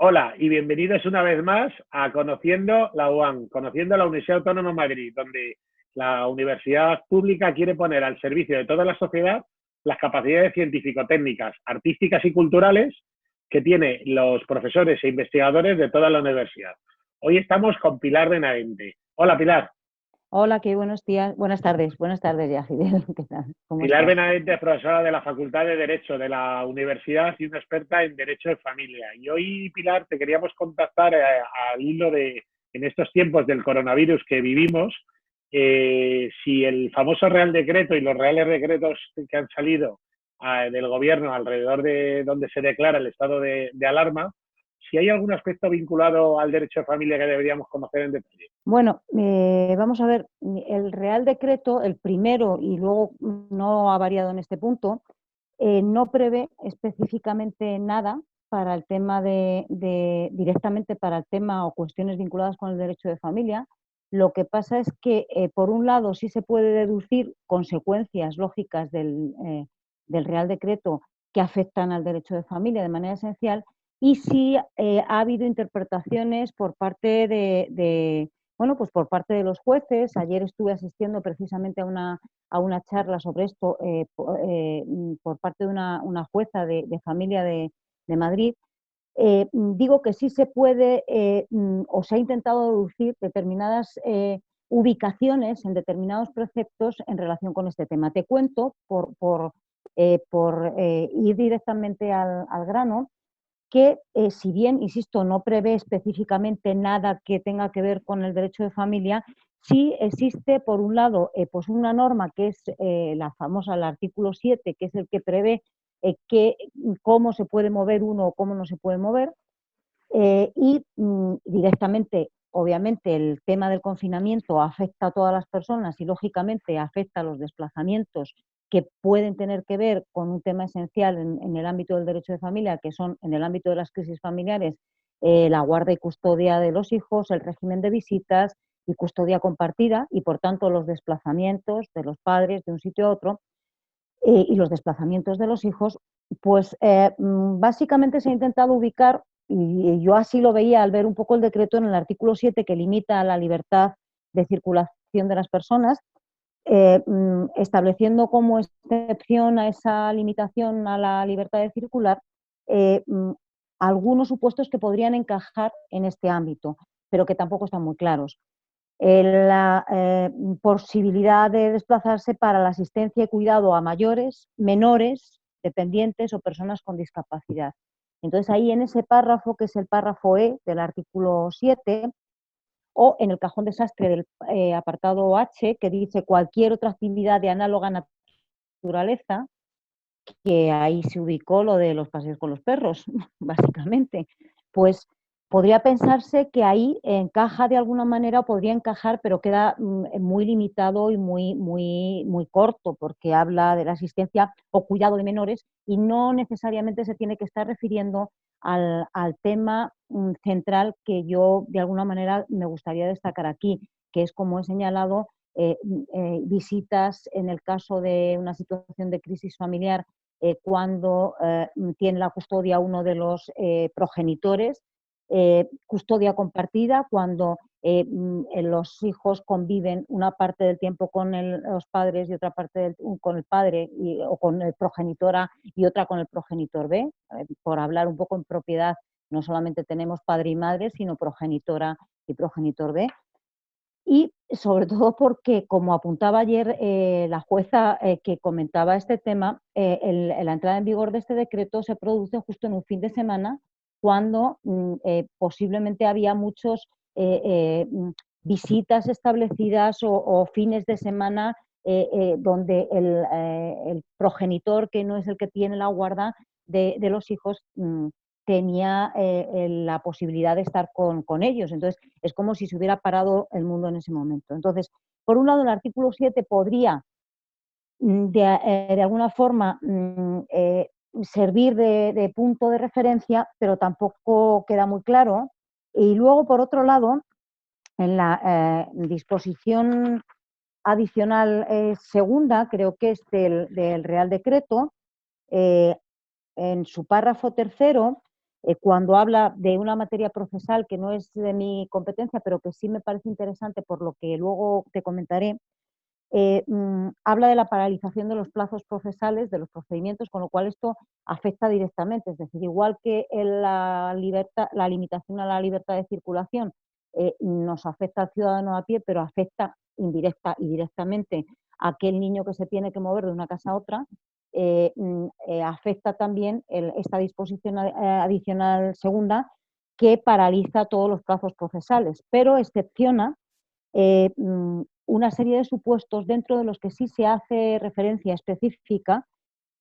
Hola y bienvenidos una vez más a Conociendo la UAM, Conociendo la Universidad Autónoma de Madrid, donde la universidad pública quiere poner al servicio de toda la sociedad las capacidades científico-técnicas, artísticas y culturales que tienen los profesores e investigadores de toda la universidad. Hoy estamos con Pilar Benavente. Hola, Pilar. Hola, qué buenos días, buenas tardes ya, Fidel, ¿qué tal? ¿Cómo Pilar estás? Benavente es profesora de la Facultad de Derecho de la universidad y una experta en Derecho de Familia. Y hoy, Pilar, te queríamos contactar al hilo de, en estos tiempos del coronavirus que vivimos, si el famoso Real Decreto y los reales decretos que han salido del gobierno alrededor de donde se declara el estado de alarma, si hay algún aspecto vinculado al derecho de familia que deberíamos conocer en detalle. Bueno, vamos a ver, el Real Decreto, el primero, y luego no ha variado en este punto, no prevé específicamente nada para el tema directamente para el tema o cuestiones vinculadas con el derecho de familia. Lo que pasa es que, por un lado, sí se puede deducir consecuencias lógicas del Real Decreto que afectan al derecho de familia de manera esencial, y sí ha habido interpretaciones por parte bueno, pues por parte de los jueces. Ayer estuve asistiendo precisamente a una charla sobre esto por parte de una jueza de familia de Madrid. Digo que sí se puede o se ha intentado deducir determinadas ubicaciones en determinados preceptos en relación con este tema. Te cuento, por ir directamente al grano, que si bien, insisto, no prevé específicamente nada que tenga que ver con el derecho de familia, sí existe, por un lado, pues una norma que es la famosa, el artículo 7, que es el que prevé cómo se puede mover uno o cómo no se puede mover, y directamente, obviamente, el tema del confinamiento afecta a todas las personas y, lógicamente, afecta a los desplazamientos que pueden tener que ver con un tema esencial en el ámbito del derecho de familia, que son, en el ámbito de las crisis familiares, la guarda y custodia de los hijos, el régimen de visitas y custodia compartida, y, por tanto, los desplazamientos de los padres de un sitio a otro, y los desplazamientos de los hijos. Pues básicamente se ha intentado ubicar, y yo así lo veía al ver un poco el decreto, en el artículo 7, que limita la libertad de circulación de las personas, estableciendo como excepción a esa limitación a la libertad de circular eh, algunos supuestos que podrían encajar en este ámbito, pero que tampoco están muy claros. La posibilidad de desplazarse para la asistencia y cuidado a mayores, menores, dependientes o personas con discapacidad. Entonces, ahí en ese párrafo, que es el párrafo E del artículo 7, o en el cajón desastre del apartado H, que dice cualquier otra actividad de análoga naturaleza, que ahí se ubicó lo de los paseos con los perros, básicamente, pues podría pensarse que ahí encaja de alguna manera, o podría encajar, pero queda muy limitado y muy corto, porque habla de la asistencia o cuidado de menores y no necesariamente se tiene que estar refiriendo al tema central que yo de alguna manera me gustaría destacar aquí, que es, como he señalado, visitas en el caso de una situación de crisis familiar, cuando tiene la custodia uno de los progenitores, custodia compartida cuando los hijos conviven una parte del tiempo con los padres y otra parte con el padre o con el progenitora y otra con el progenitor B. Por hablar un poco en propiedad, no solamente tenemos padre y madre, sino progenitora y progenitor B. Y sobre todo porque, como apuntaba ayer la jueza que comentaba este tema, la entrada en vigor de este decreto se produce justo en un fin de semana, cuando posiblemente había muchos visitas establecidas o fines de semana donde el progenitor, que no es el que tiene la guarda de los hijos, tenía la posibilidad de estar con ellos. Entonces, es como si se hubiera parado el mundo en ese momento. Entonces, por un lado, el artículo 7 podría, de alguna forma, servir de punto de referencia, pero tampoco queda muy claro. Y luego, por otro lado, en la disposición adicional segunda, creo que es del Real Decreto, en su párrafo tercero, cuando habla de una materia procesal que no es de mi competencia, pero que sí me parece interesante por lo que luego te comentaré, habla de la paralización de los plazos procesales, de los procedimientos, con lo cual esto afecta directamente. Es decir, igual que la limitación a la libertad de circulación nos afecta al ciudadano a pie, pero afecta indirecta y directamente a aquel niño que se tiene que mover de una casa a otra, afecta también esta disposición adicional segunda que paraliza todos los plazos procesales, pero excepciona una serie de supuestos dentro de los que sí se hace referencia específica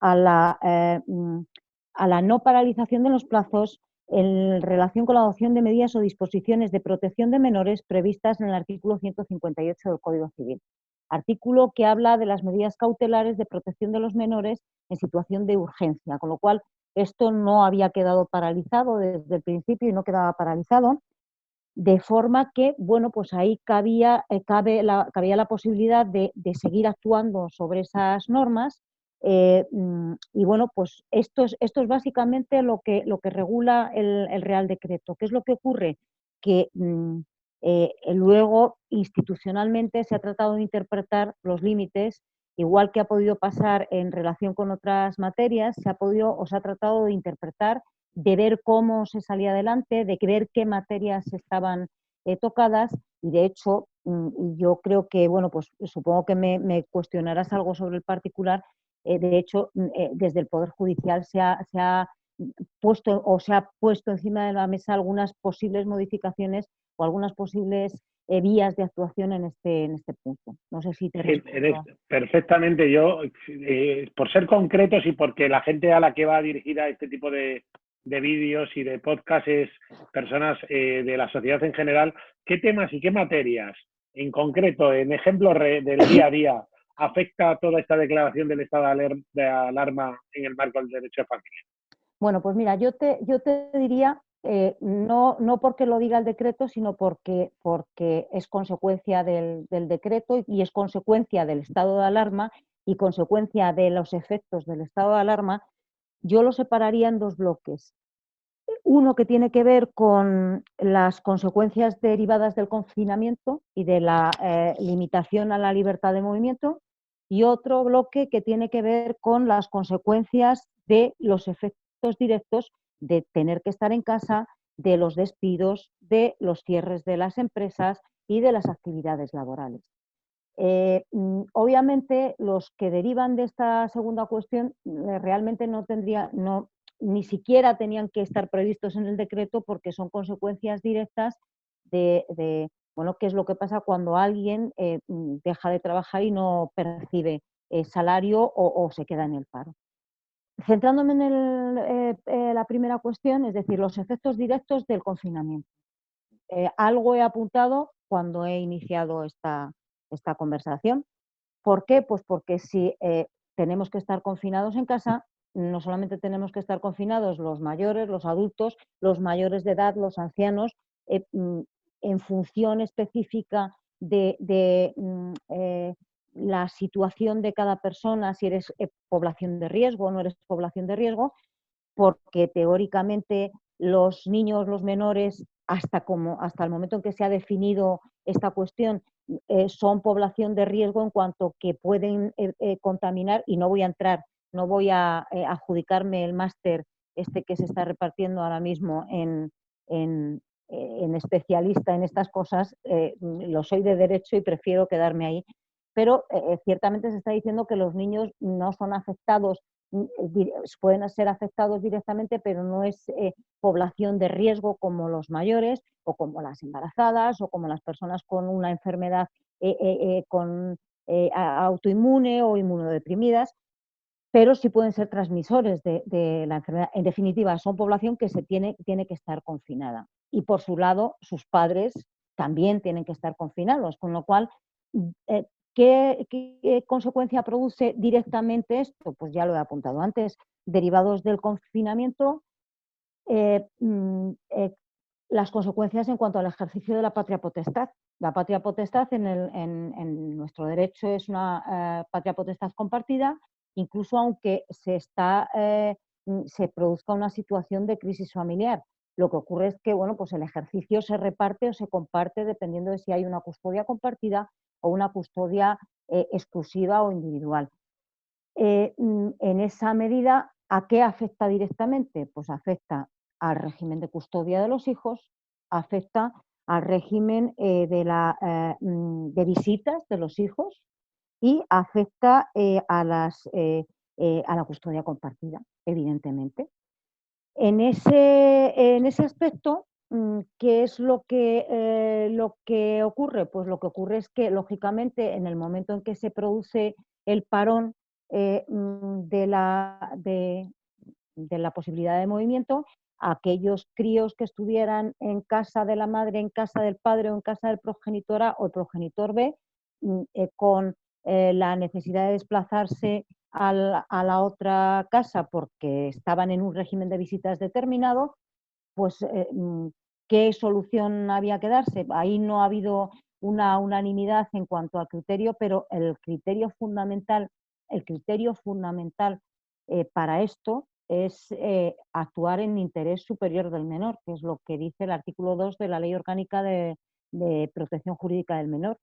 a la no paralización de los plazos en relación con la adopción de medidas o disposiciones de protección de menores previstas en el artículo 158 del Código Civil. Artículo que habla de las medidas cautelares de protección de los menores en situación de urgencia, con lo cual esto no había quedado paralizado desde el principio y no quedaba paralizado, de forma que, bueno, pues ahí cabía la posibilidad de seguir actuando sobre esas normas. Y bueno, pues esto es básicamente lo que regula el Real Decreto. ¿Qué es lo que ocurre? Que luego institucionalmente se ha tratado de interpretar los límites, igual que ha podido pasar en relación con otras materias, se ha tratado de interpretar, de ver cómo se salía adelante, de ver qué materias estaban tocadas, y de hecho yo creo que, bueno, pues supongo que me cuestionarás algo sobre el particular. De hecho, desde el Poder Judicial se ha puesto encima de la mesa algunas posibles modificaciones o algunas posibles vías de actuación en este punto. No sé si te respondo. Perfectamente. Yo, por ser concretos y porque la gente a la que va dirigida este tipo de vídeos y de podcasts es personas de la sociedad en general, ¿qué temas y qué materias en concreto, en ejemplos del día a día, afecta toda esta declaración del estado de alarma en el marco del derecho de familia? Bueno, pues mira, yo te diría, no porque lo diga el decreto, sino porque es consecuencia del decreto y es consecuencia del estado de alarma y consecuencia de los efectos del estado de alarma. Yo lo separaría en dos bloques. Uno que tiene que ver con las consecuencias derivadas del confinamiento y de la limitación a la libertad de movimiento, y otro bloque que tiene que ver con las consecuencias de los efectos directos de tener que estar en casa, de los despidos, de los cierres de las empresas y de las actividades laborales. Obviamente, los que derivan de esta segunda cuestión realmente ni siquiera tenían que estar previstos en el decreto, porque son consecuencias directas bueno, qué es lo que pasa cuando alguien deja de trabajar y no percibe salario o se queda en el paro. Centrándome en la primera cuestión, es decir, los efectos directos del confinamiento. Algo he apuntado cuando he iniciado esta conversación. ¿Por qué? Pues porque si tenemos que estar confinados en casa, no solamente tenemos que estar confinados los mayores, los adultos, los mayores de edad, los ancianos, en función específica de la situación de cada persona, si eres población de riesgo o no eres población de riesgo, porque teóricamente los niños, los menores, hasta el momento en que se ha definido esta cuestión, son población de riesgo en cuanto que pueden contaminar, y no voy a adjudicarme el máster que se está repartiendo ahora mismo en especialista en estas cosas. Lo soy de derecho y prefiero quedarme ahí, pero ciertamente se está diciendo que los niños no son afectados, pueden ser afectados directamente, pero no es población de riesgo como los mayores o como las embarazadas o como las personas con una enfermedad autoinmune o inmunodeprimidas, pero sí pueden ser transmisores de la enfermedad. En definitiva, son población que tiene que estar confinada. Y por su lado, sus padres también tienen que estar confinados, con lo cual, ¿qué consecuencia produce directamente esto? Pues ya lo he apuntado antes, derivados del confinamiento, las consecuencias en cuanto al ejercicio de la patria potestad. La patria potestad en nuestro derecho es una patria potestad compartida, incluso aunque se está se produzca una situación de crisis familiar. Lo que ocurre es que, bueno, pues el ejercicio se reparte o se comparte dependiendo de si hay una custodia compartida o una custodia exclusiva o individual. En esa medida, ¿a qué afecta directamente? Pues afecta al régimen de custodia de los hijos, afecta al régimen de visitas de los hijos y afecta a la custodia compartida, evidentemente. En ese aspecto, ¿qué es lo que ocurre? Pues lo que ocurre es que, lógicamente, en el momento en que se produce el parón de la posibilidad de movimiento, aquellos críos que estuvieran en casa de la madre, en casa del padre o en casa del progenitor A o el progenitor B, con la necesidad de desplazarse a la otra casa porque estaban en un régimen de visitas determinado, pues ¿qué solución había que darse? Ahí no ha habido una unanimidad en cuanto al criterio, pero el criterio fundamental para esto es actuar en interés superior del menor, que es lo que dice el artículo 2 de la Ley Orgánica de Protección Jurídica del Menor.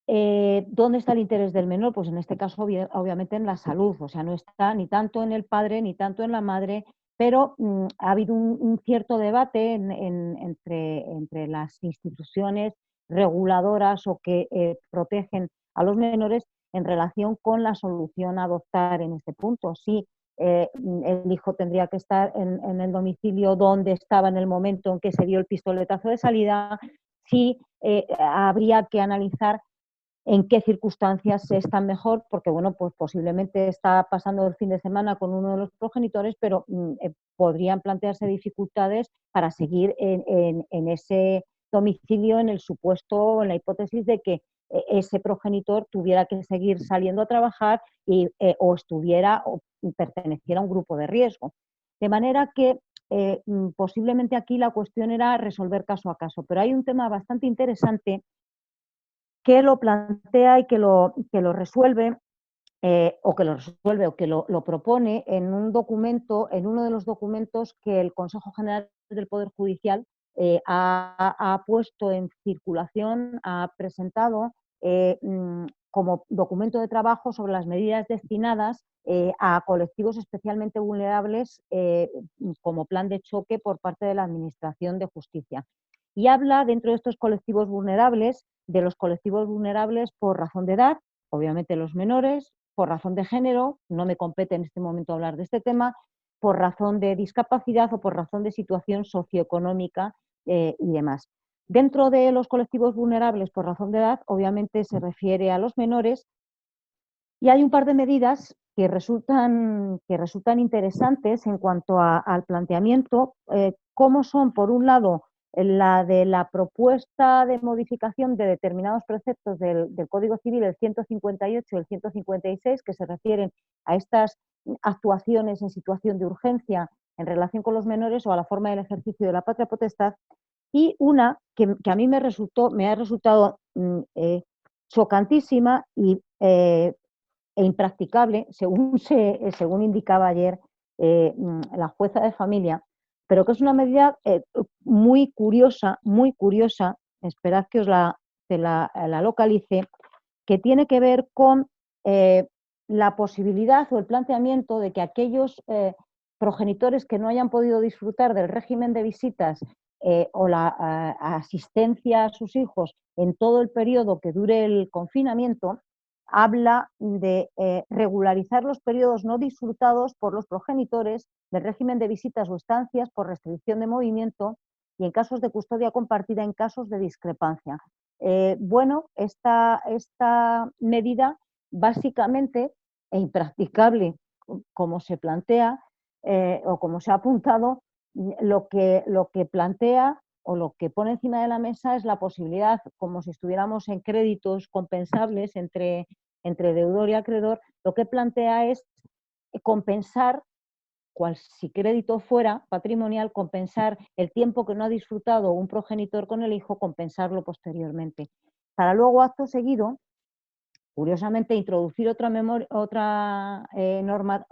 ¿Dónde está el interés del menor? Pues en este caso, obviamente, en la salud, o sea, no está ni tanto en el padre ni tanto en la madre, pero ha habido un cierto debate entre las instituciones reguladoras o que protegen a los menores en relación con la solución a adoptar en este punto. Si el hijo tendría que estar en el domicilio donde estaba en el momento en que se dio el pistoletazo de salida, si habría que analizar en qué circunstancias están mejor, porque bueno, pues posiblemente está pasando el fin de semana con uno de los progenitores, pero podrían plantearse dificultades para seguir en ese domicilio en el supuesto, en la hipótesis de que ese progenitor tuviera que seguir saliendo a trabajar o estuviera o perteneciera a un grupo de riesgo. De manera que posiblemente aquí la cuestión era resolver caso a caso, pero hay un tema bastante interesante que lo plantea y que lo resuelve, o que lo propone en un documento, en uno de los documentos que el Consejo General del Poder Judicial ha puesto en circulación, ha presentado como documento de trabajo sobre las medidas destinadas a colectivos especialmente vulnerables como plan de choque por parte de la Administración de Justicia. Y habla, dentro de estos colectivos vulnerables, de los colectivos vulnerables por razón de edad, obviamente los menores, por razón de género, no me compete en este momento hablar de este tema, por razón de discapacidad o por razón de situación socioeconómica y demás. Dentro de los colectivos vulnerables por razón de edad, obviamente se refiere a los menores y hay un par de medidas que resultan interesantes en cuanto al planteamiento, como son, por un lado, la de la propuesta de modificación de determinados preceptos del Código Civil, el 158 y el 156, que se refieren a estas actuaciones en situación de urgencia en relación con los menores o a la forma del ejercicio de la patria potestad, y una que a mí me ha resultado chocantísima e impracticable, según indicaba ayer la jueza de familia, pero que es una medida muy curiosa, esperad que la localice, que tiene que ver con la posibilidad o el planteamiento de que aquellos progenitores que no hayan podido disfrutar del régimen de visitas o la asistencia a sus hijos en todo el periodo que dure el confinamiento, habla de regularizar los periodos no disfrutados por los progenitores del régimen de visitas o estancias por restricción de movimiento y en casos de custodia compartida en casos de discrepancia. Bueno, esta medida básicamente e impracticable como se plantea o como se ha apuntado, lo que plantea o lo que pone encima de la mesa es la posibilidad, como si estuviéramos en créditos compensables entre deudor y acreedor, lo que plantea es compensar, cual si crédito fuera patrimonial, compensar el tiempo que no ha disfrutado un progenitor con el hijo, compensarlo posteriormente. Para luego, acto seguido, curiosamente, introducir otra memoria, norma,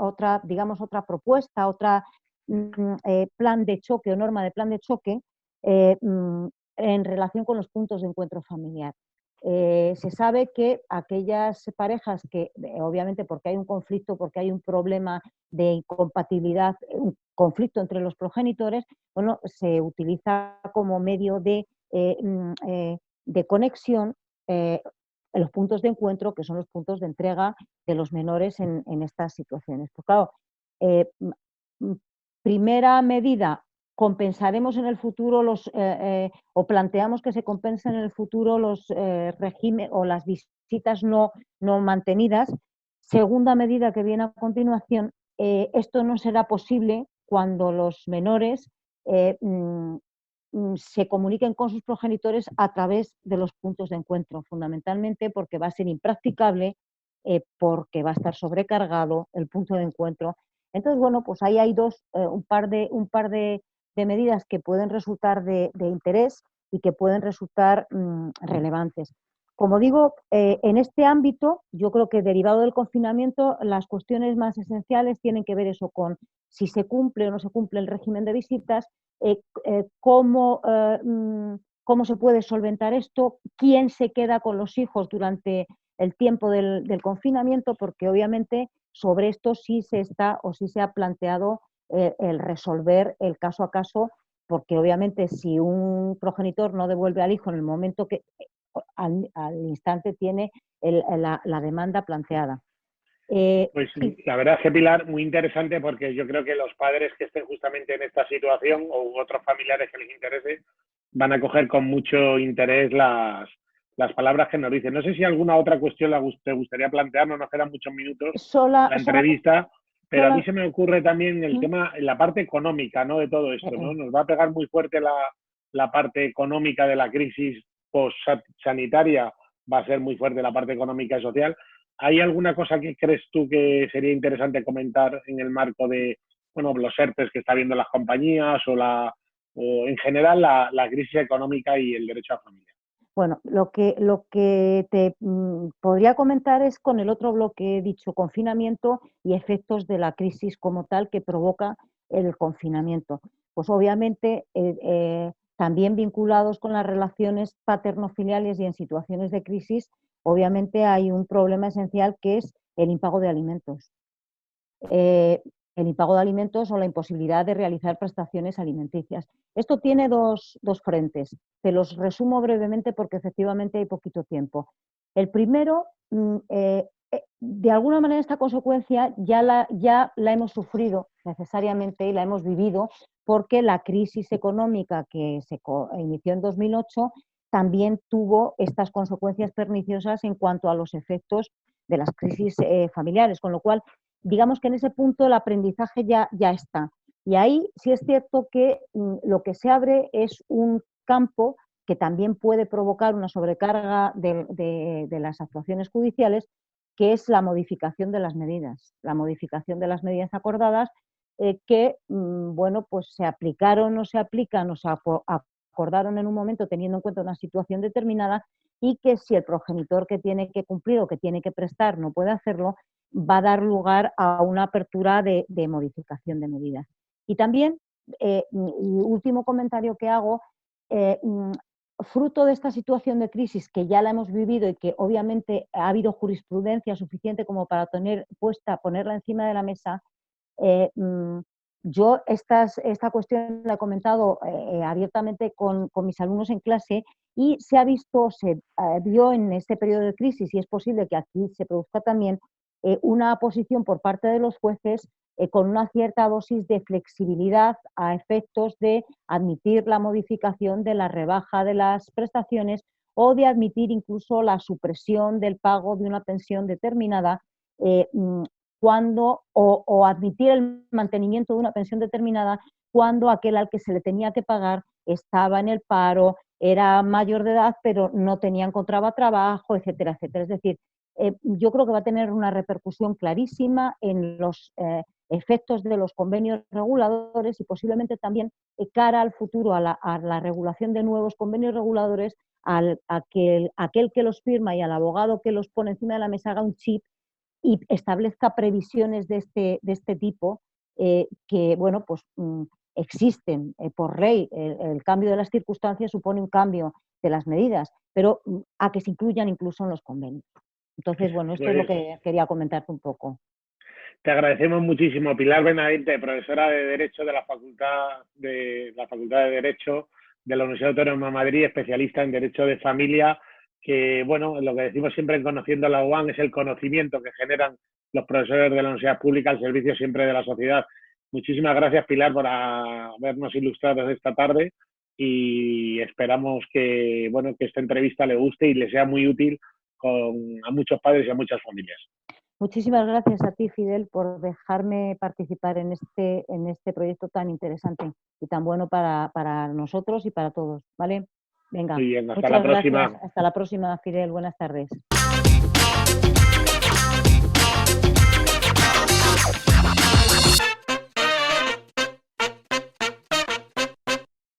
digamos, otra propuesta, otra plan de choque o norma de plan de choque en relación con los puntos de encuentro familiar. Se sabe que aquellas parejas que, obviamente porque hay un conflicto, porque hay un problema de incompatibilidad, un conflicto entre los progenitores, bueno, se utiliza como medio de conexión en los puntos de encuentro, que son los puntos de entrega de los menores en estas situaciones. Pues claro, primera medida, compensaremos en el futuro o planteamos que se compensen en el futuro los regímenes o las visitas no mantenidas. Segunda medida que viene a continuación, esto no será posible cuando los menores se comuniquen con sus progenitores a través de los puntos de encuentro, fundamentalmente porque va a ser impracticable, porque va a estar sobrecargado el punto de encuentro. Entonces, bueno, pues ahí hay un par de medidas que pueden resultar de interés y que pueden resultar relevantes. Como digo, en este ámbito, yo creo que derivado del confinamiento, las cuestiones más esenciales tienen que ver eso con si se cumple o no se cumple el régimen de visitas, cómo se puede solventar esto, quién se queda con los hijos durante el tiempo del confinamiento, porque obviamente sobre esto sí se está o sí se ha planteado el resolver el caso a caso, porque obviamente si un progenitor no devuelve al hijo en el momento que al instante tiene la demanda planteada. Pues sí. la verdad es que, Pilar, muy interesante, porque yo creo que los padres que estén justamente en esta situación o otros familiares que les interese van a coger con mucho interés las palabras que nos dicen. No sé si alguna otra cuestión te gustaría plantear, no nos quedan muchos minutos en la entrevista, pero a mí se me ocurre también el tema, la parte económica, ¿no?, de todo esto, ¿no? Nos va a pegar muy fuerte la parte económica de la crisis post-sanitaria, va a ser muy fuerte la parte económica y social. ¿Hay alguna cosa que crees tú que sería interesante comentar en el marco de, bueno, los ERTEs que está viendo las compañías o en general la crisis económica y el derecho a familia? Bueno, lo que te podría comentar es con el otro bloque he dicho, confinamiento y efectos de la crisis como tal que provoca el confinamiento. Pues obviamente también vinculados con las relaciones paterno-filiales y en situaciones de crisis, obviamente hay un problema esencial que es el impago de alimentos. El impago de alimentos o la imposibilidad de realizar prestaciones alimenticias. Esto tiene dos frentes. Te los resumo brevemente porque efectivamente hay poquito tiempo. El primero, de alguna manera esta consecuencia ya la hemos sufrido necesariamente y la hemos vivido porque la crisis económica que se inició en 2008 también tuvo estas consecuencias perniciosas en cuanto a los efectos de las crisis familiares, con lo cual digamos que en ese punto el aprendizaje ya está. Y ahí sí es cierto que lo que se abre es un campo que también puede provocar una sobrecarga de las actuaciones judiciales, que es la modificación de las medidas. La modificación de las medidas acordadas que, bueno, pues se aplicaron o se aplican o se acordaron en un momento teniendo en cuenta una situación determinada y que si el progenitor que tiene que cumplir o que tiene que prestar no puede hacerlo, va a dar lugar a una apertura de modificación de medidas. Y también, último comentario que hago, fruto de esta situación de crisis que ya la hemos vivido y que obviamente ha habido jurisprudencia suficiente como para ponerla encima de la mesa, yo esta cuestión la he comentado abiertamente con mis alumnos en clase y se vio en este periodo de crisis, y es posible que aquí se produzca también, una posición por parte de los jueces con una cierta dosis de flexibilidad a efectos de admitir la modificación de la rebaja de las prestaciones o de admitir incluso la supresión del pago de una pensión determinada o admitir el mantenimiento de una pensión determinada cuando aquel al que se le tenía que pagar estaba en el paro, era mayor de edad, pero no encontraba trabajo, etcétera, etcétera. Es decir, yo creo que va a tener una repercusión clarísima en los efectos de los convenios reguladores y posiblemente también cara al futuro, a la regulación de nuevos convenios reguladores, a que aquel que los firma y al abogado que los pone encima de la mesa haga un chip y establezca previsiones de este tipo que, bueno, pues existen por ley. El cambio de las circunstancias supone un cambio de las medidas, pero a que se incluyan incluso en los convenios. Entonces, bueno, esto es lo que quería comentarte un poco. Te agradecemos muchísimo, Pilar Benavente, profesora de Derecho de la Facultad de Derecho de la Universidad Autónoma de Madrid, especialista en Derecho de Familia, que, bueno, lo que decimos siempre en Conociendo la UAM es el conocimiento que generan los profesores de la universidad pública al servicio siempre de la sociedad. Muchísimas gracias, Pilar, por habernos ilustrado esta tarde y esperamos que, bueno, que esta entrevista le guste y le sea muy útil a muchos padres y a muchas familias. Muchísimas gracias a ti, Fidel, por dejarme participar en este proyecto tan interesante y tan bueno para nosotros y para todos, ¿vale? Venga, Muy bien, hasta muchas la próxima. gracias. Hasta la próxima, Fidel. Buenas tardes.